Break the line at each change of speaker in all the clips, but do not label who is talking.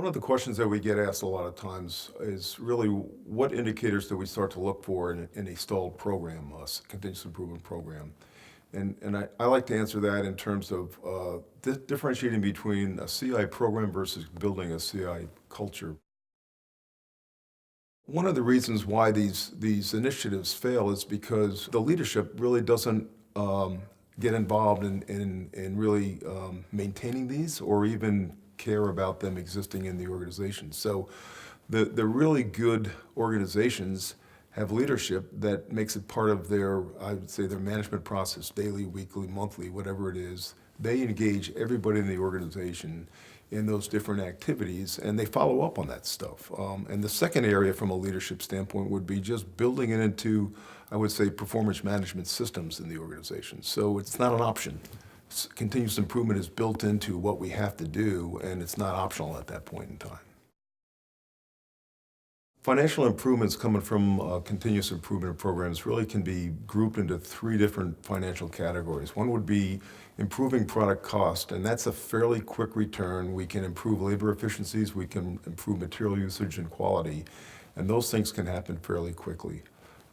One of the questions that we get asked a lot of times is really what indicators do we start to look for in a stalled program, a continuous improvement program? And I like to answer that in terms of differentiating between a CI program versus building a CI culture. One of the reasons why these initiatives fail is because the leadership really doesn't get involved in really maintaining these or even care about them existing in the organization. So the really good organizations have leadership that makes it part of their, I would say, their management process, daily, weekly, monthly, whatever it is. They engage everybody in the organization in those different activities, and they follow up on that stuff. And the second area from a leadership standpoint would be just building it into, I would say, performance management systems in the organization. So it's not an option. Continuous improvement is built into what we have to do, and it's not optional at that point in time. Financial improvements coming from continuous improvement programs really can be grouped into three different financial categories. One would be improving product cost, and that's a fairly quick return. We can improve labor efficiencies, we can improve material usage and quality, and those things can happen fairly quickly.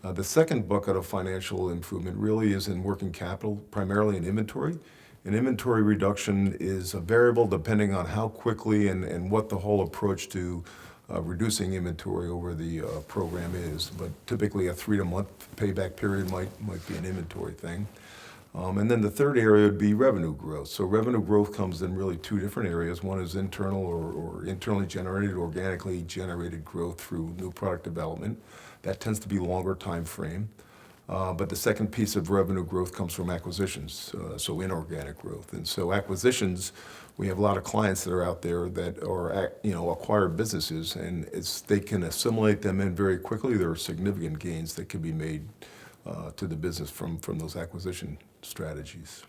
The second bucket of financial improvement really is in working capital, primarily in inventory. And inventory reduction is a variable depending on how quickly and what the whole approach to reducing inventory over the program is, but typically a 3 to month payback period might be an inventory thing. And then the third area would be revenue growth. So revenue growth comes in really two different areas. One is internal or internally generated, organically generated growth through new product development. That tends to be longer time frame. But the second piece of revenue growth comes from acquisitions, so inorganic growth. And so acquisitions, we have a lot of clients that are out there that are, acquired businesses, and they can assimilate them in very quickly. There are significant gains that can be made to the business from those acquisition strategies.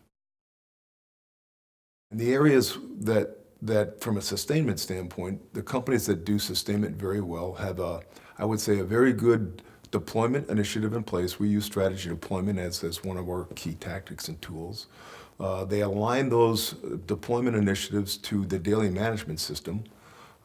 And the areas that from a sustainment standpoint, the companies that do sustainment very well have I would say, a very good deployment initiative in place. We use strategy deployment as one of our key tactics and tools. They align those deployment initiatives to the daily management system,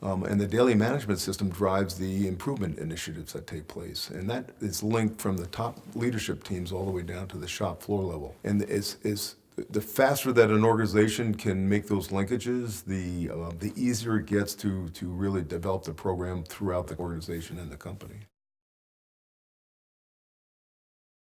and the daily management system drives the improvement initiatives that take place. And that is linked from the top leadership teams all the way down to the shop floor level. And the faster that an organization can make those linkages, the easier it gets to really develop the program throughout the organization and the company.